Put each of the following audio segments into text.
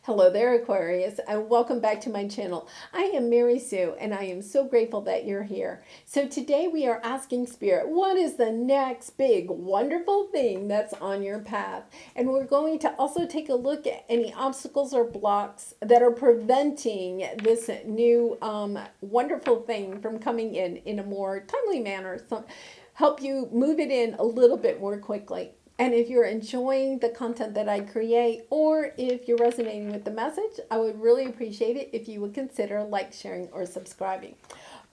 Hello there, Aquarius, and welcome back to my channel. I am Mary Sue, and I am so grateful that you're here. So today we are asking Spirit, what is the next big, wonderful thing that's on your path? And we're going to also take a look at any obstacles or blocks that are preventing this new, wonderful thing from coming in a more timely manner. So help you move it in a little bit more quickly. And if you're enjoying the content that I create, or if you're resonating with the message, I would really appreciate it if you would consider like, sharing, or subscribing.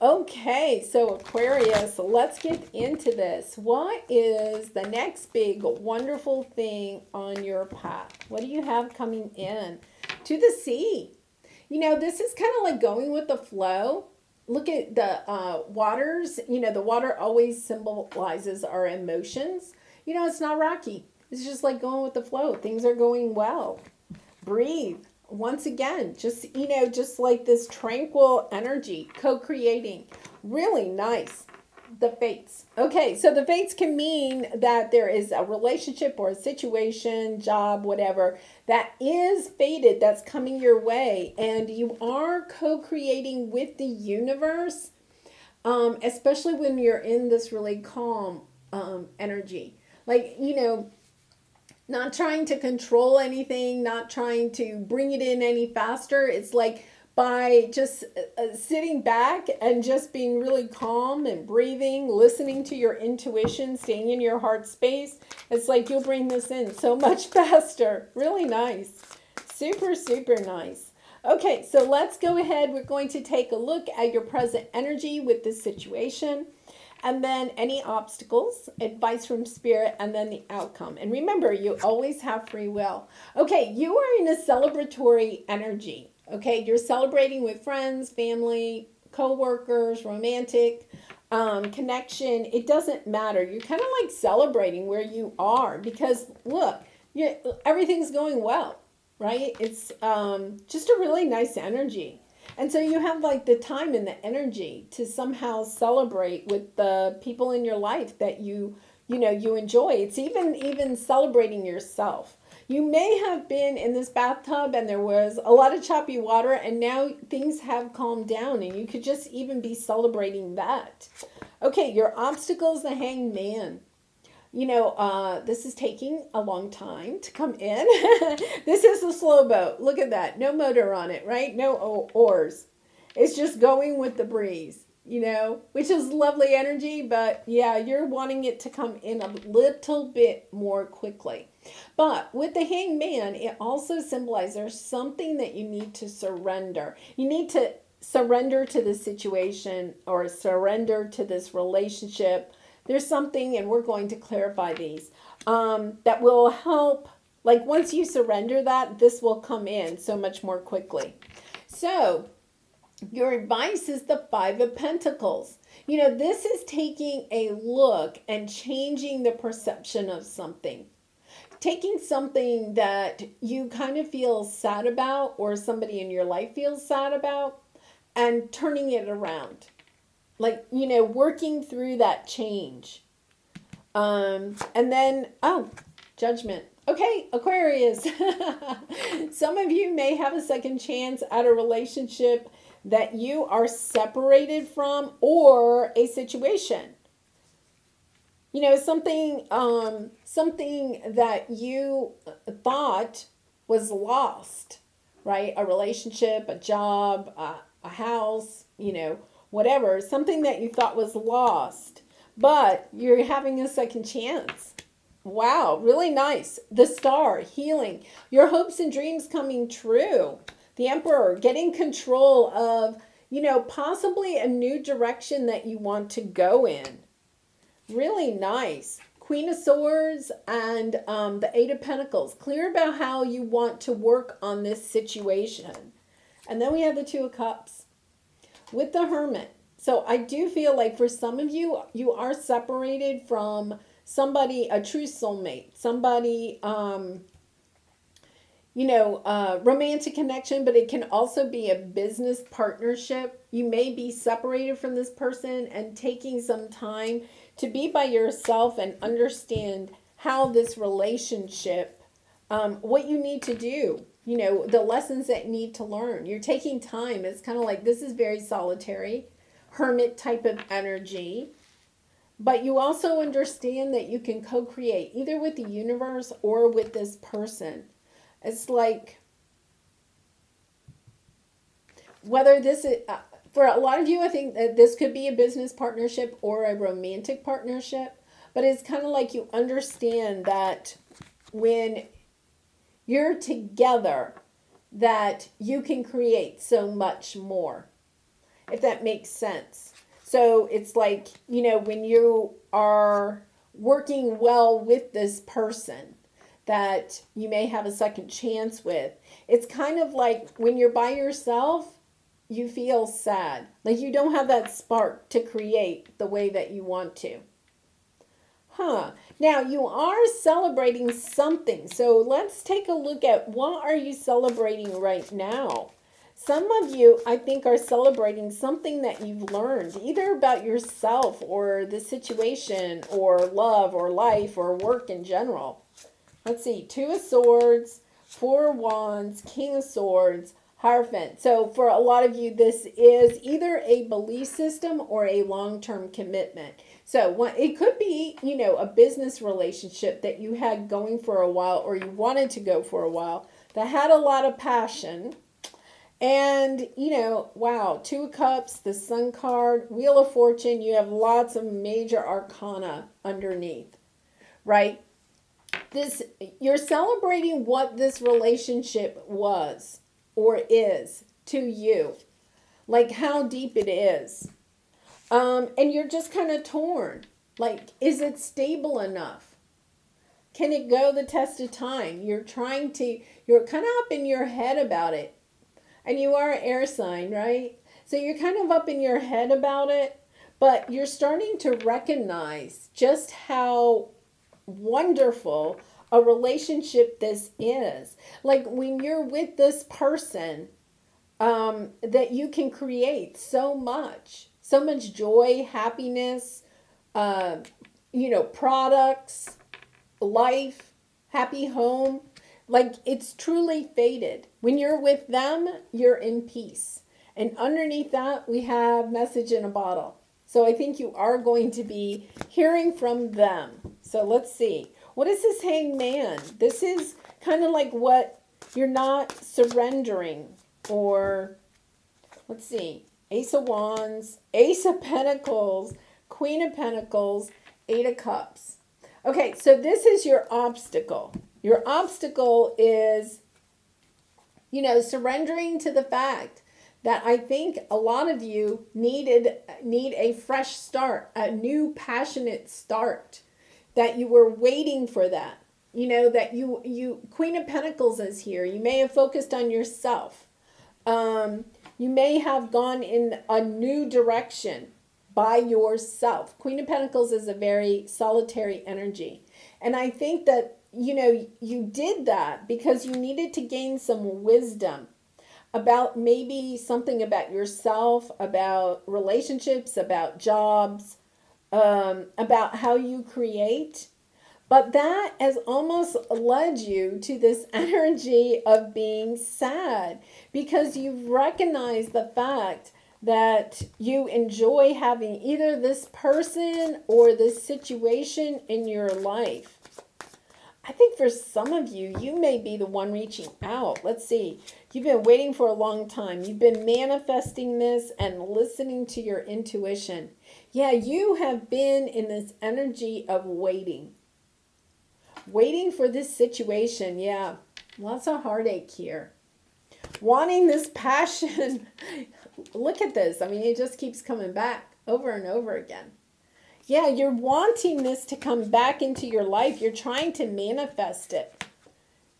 Okay, so Aquarius, let's get into this. What is the next big, wonderful thing on your path? What do you have coming in? To the sea. You know, this is kind of like going with the flow. Look at the waters. You know, the water always symbolizes our emotions. You know, it's not rocky. It's just like going with the flow. Things are going well. Breathe. Once again, just like this tranquil energy, co-creating. Really nice. The fates. Okay, so the fates can mean that there is a relationship or a situation, job, whatever, that is fated, that's coming your way. And you are co-creating with the universe, especially when you're in this really calm energy. Like, not trying to control anything, not trying to bring it in any faster. It's like by just sitting back and just being really calm and breathing, listening to your intuition, staying in your heart space. It's like you'll bring this in so much faster. Really nice. Super, super nice. Okay, so let's go ahead. We're going to take a look at your present energy with this situation. And then any obstacles, advice from Spirit, and then the outcome. And remember, you always have free will. Okay, you are in a celebratory energy. Okay, you're celebrating with friends, family, co-workers, romantic connection. It doesn't matter. You're kind of like celebrating where you are because, look, everything's going well, right? It's just a really nice energy. And so you have like the time and the energy to somehow celebrate with the people in your life that you enjoy. It's even celebrating yourself. You may have been in this bathtub and there was a lot of choppy water and now things have calmed down and you could just even be celebrating that. Okay, your obstacles, the Hanged Man. This is taking a long time to come in. This is a slow boat. Look at that. No motor on it, right? No oars. It's just going with the breeze, which is lovely energy. But yeah, you're wanting it to come in a little bit more quickly. But with the Hanged Man, it also symbolizes there's something that you need to surrender. You need to surrender to the situation or surrender to this relationship. There's something, and we're going to clarify these, that will help. Like once you surrender that, this will come in so much more quickly. So your advice is the Five of Pentacles. This is taking a look and changing the perception of something. Taking something that you kind of feel sad about or somebody in your life feels sad about and turning it around. Like, working through that change. And then, judgment. Okay, Aquarius. Some of you may have a second chance at a relationship that you are separated from or a situation. Something that you thought was lost, right? A relationship, a job, a house, whatever, something that you thought was lost, but you're having a second chance. Wow, really nice. The Star, healing, your hopes and dreams coming true. The Emperor, getting control of, possibly a new direction that you want to go in. Really nice. Queen of Swords and the Eight of Pentacles. Clear about how you want to work on this situation. And then we have the Two of Cups. With the Hermit. So I do feel like for some of you, you are separated from somebody, a true soulmate, somebody, romantic connection, but it can also be a business partnership. You may be separated from this person and taking some time to be by yourself and understand how this relationship, what you need to do. you know, the lessons that you need to learn. You're taking time. It's kind of like this is very solitary, hermit type of energy. But you also understand that you can co create either with the universe or with this person. It's like whether this is, for a lot of you, I think that this could be a business partnership or a romantic partnership. But it's kind of like you understand that when you're together, that you can create so much more, if that makes sense. So it's like, you know, when you are working well with this person that you may have a second chance with, it's kind of like when you're by yourself, you feel sad. Like you don't have that spark to create the way that you want to. Now you are celebrating something. So let's take a look at what are you celebrating right now. Some of you, I think, are celebrating something that you've learned, either about yourself or the situation or love or life or work in general. Let's see, 2 of Swords, 4 of Wands, King of Swords, Hierophant. So for a lot of you, this is either a belief system or a long-term commitment. So it could be, you know, a business relationship that you had going for a while or you wanted to go for a while that had a lot of passion. And, you know, wow, 2 of Cups, the Sun card, Wheel of Fortune, you have lots of major arcana underneath, right? You're celebrating what this relationship was or is to you, like how deep it is. And you're just kind of torn. Like, is it stable enough? Can it go the test of time? You're kind of up in your head about it. And you are an air sign, right? So you're kind of up in your head about it, but you're starting to recognize just how wonderful a relationship this is. Like when you're with this person, that you can create so much joy, happiness, you know, products, life, happy home. Like it's truly fated. When you're with them, you're in peace. And underneath that, we have message in a bottle. So I think you are going to be hearing from them. So let's see. What is this Hangman? This is kind of like what you're not surrendering. Or let's see. Ace of Wands, Ace of Pentacles, Queen of Pentacles, 8 of Cups. Okay, so this is your obstacle. Your obstacle is, you know, surrendering to the fact that I think a lot of you need a fresh start, a new passionate start, that you were waiting for that. You know, that you Queen of Pentacles is here. You may have focused on yourself. You may have gone in a new direction by yourself. Queen of Pentacles is a very solitary energy. And I think that, you know, you did that because you needed to gain some wisdom about maybe something about yourself, about relationships, about jobs, about how you create. But that has almost led you to this energy of being sad because you've recognized the fact that you enjoy having either this person or this situation in your life. I think for some of you, you may be the one reaching out. Let's see. You've been waiting for a long time. You've been manifesting this and listening to your intuition. Yeah, you have been in this energy of waiting. Waiting for this situation. Yeah, lots of heartache here. Wanting this passion. Look at this. I mean, it just keeps coming back over and over again. Yeah, you're wanting this to come back into your life. You're trying to manifest it.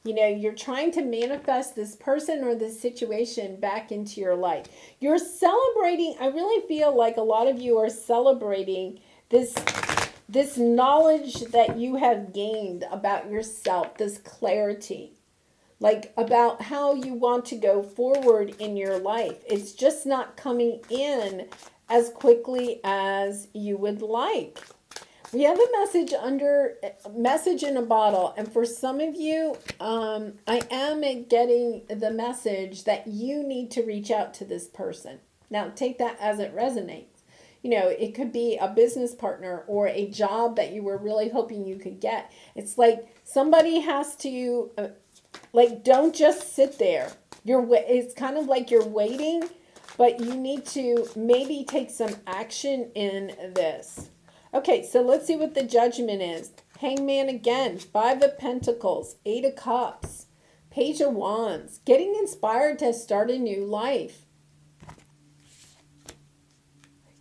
You know, you're trying to manifest this person or this situation back into your life. You're celebrating. I really feel like a lot of you are celebrating this knowledge that you have gained about yourself, this clarity. Like about how you want to go forward in your life. It's just not coming in as quickly as you would like. We have a message under message in a bottle, and for some of you, I am getting the message that you need to reach out to this person. Now, take that as it resonates. You know, it could be a business partner or a job that you were really hoping you could get. It's like somebody has to, like, don't just sit there. It's kind of like you're waiting, but you need to maybe take some action in this. Okay, so let's see what the judgment is. Hangman again, 5 of Pentacles, 8 of Cups, Page of Wands, getting inspired to start a new life.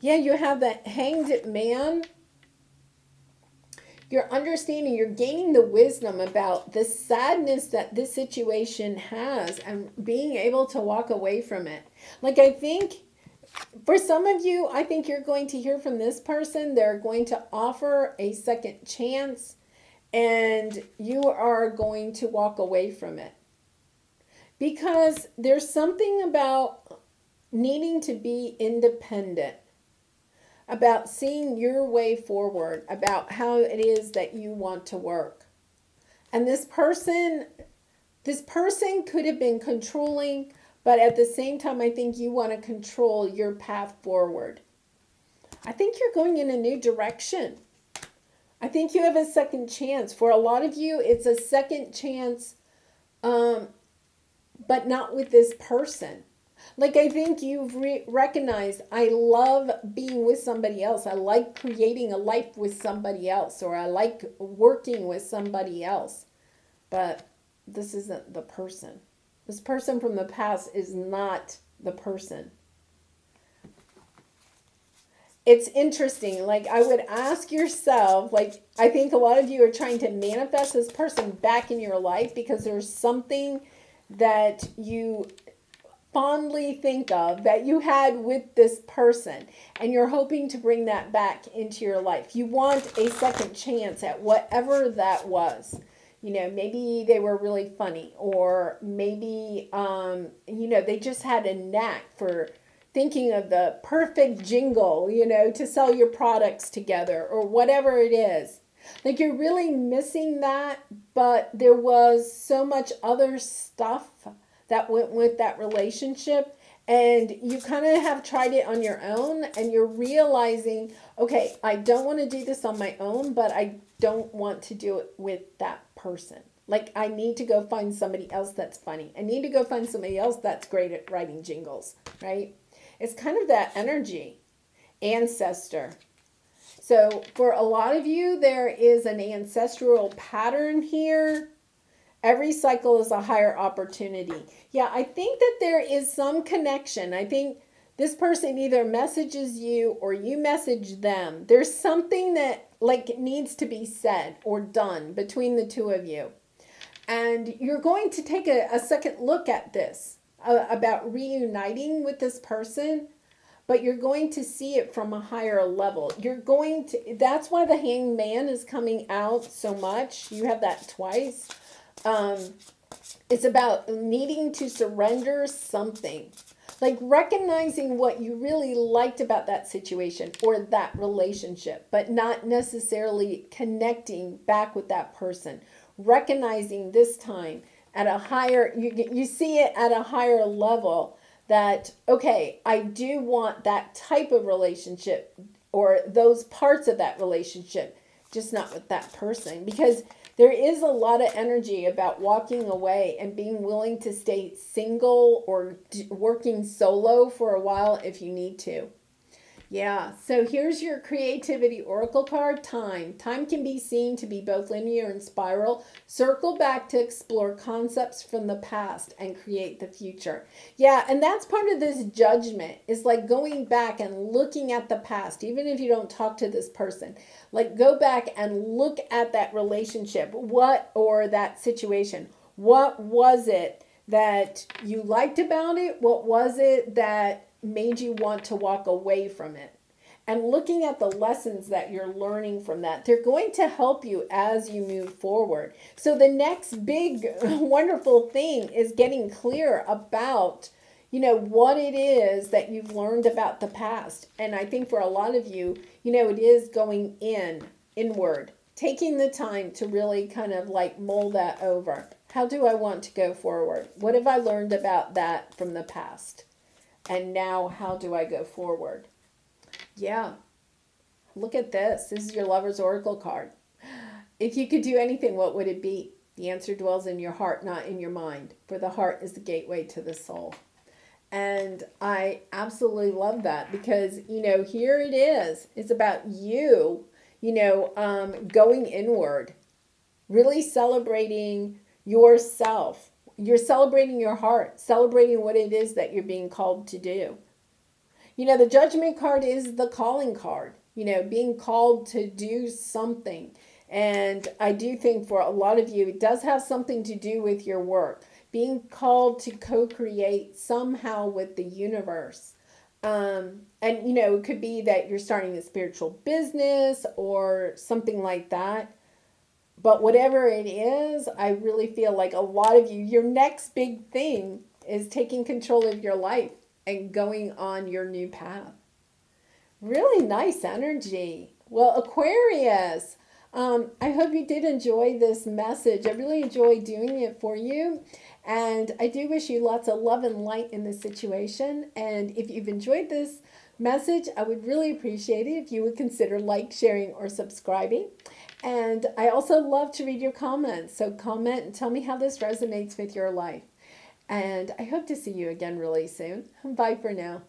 Yeah, you have that Hanged Man. You're understanding, you're gaining the wisdom about the sadness that this situation has and being able to walk away from it. Like, I think for some of you, I think you're going to hear from this person. They're going to offer a second chance, and you are going to walk away from it. Because there's something about needing to be independent, about seeing your way forward, about how it is that you want to work. And this person could have been controlling, but at the same time, I think you want to control your path forward. I think you're going in a new direction. I think you have a second chance. For a lot of you, it's a second chance, but not with this person. Like, I think you've recognized, I love being with somebody else. I like creating a life with somebody else, or I like working with somebody else. But this isn't the person. This person from the past is not the person. It's interesting. Like, I would ask yourself, like, I think a lot of you are trying to manifest this person back in your life because there's something that you fondly think of that you had with this person, and you're hoping to bring that back into your life. You want a second chance at whatever that was. You know, maybe they were really funny, or maybe, they just had a knack for thinking of the perfect jingle, to sell your products together, or whatever it is. Like, you're really missing that, but there was so much other stuff that went with that relationship, and you kind of have tried it on your own, and you're realizing, okay, I don't want to do this on my own, but I don't want to do it with that person. Like, I need to go find somebody else that's funny. I need to go find somebody else that's great at writing jingles, right? It's kind of that energy. Ancestor. So for a lot of you, there is an ancestral pattern here. Every cycle is a higher opportunity. Yeah, I think that there is some connection. I think this person either messages you or you message them. There's something that needs to be said or done between the two of you. And you're going to take a second look at this, about reuniting with this person, but you're going to see it from a higher level. That's why the Hanged Man is coming out so much. You have that twice. It's about needing to surrender something. Like, recognizing what you really liked about that situation or that relationship, but not necessarily connecting back with that person. Recognizing this time at a higher, you see it at a higher level that, okay, I do want that type of relationship or those parts of that relationship, just not with that person. Because there is a lot of energy about walking away and being willing to stay single or working solo for a while if you need to. Yeah, so here's your creativity oracle card, time. Time can be seen to be both linear and spiral. Circle back to explore concepts from the past and create the future. Yeah, and that's part of this judgment, is like going back and looking at the past, even if you don't talk to this person. Like, go back and look at that relationship, or that situation. What was it that you liked about it? What was it that made you want to walk away from it? And looking at the lessons that you're learning from that, they're going to help you as you move forward. So the next big wonderful thing is getting clear about, what it is that you've learned about the past. And I think for a lot of you, it is going in inward, taking the time to really kind of like mull that over. How do I want to go forward? What have I learned about that from the past? And now, how do I go forward? Yeah, look at this. This is your Lover's Oracle card. If you could do anything, what would it be? The answer dwells in your heart, not in your mind, for the heart is the gateway to the soul. And I absolutely love that because, here it is. It's about you, going inward, really celebrating yourself. You're celebrating your heart, celebrating what it is that you're being called to do. The judgment card is the calling card, being called to do something. And I do think for a lot of you, it does have something to do with your work, being called to co-create somehow with the universe. It could be that you're starting a spiritual business or something like that. But whatever it is, I really feel like a lot of you, your next big thing is taking control of your life and going on your new path. Really nice energy. Well, Aquarius, I hope you did enjoy this message. I really enjoyed doing it for you. And I do wish you lots of love and light in this situation. And if you've enjoyed this message, I would really appreciate it if you would consider sharing, or subscribing. And I also love to read your comments. So comment and tell me how this resonates with your life. And I hope to see you again really soon. Bye for now.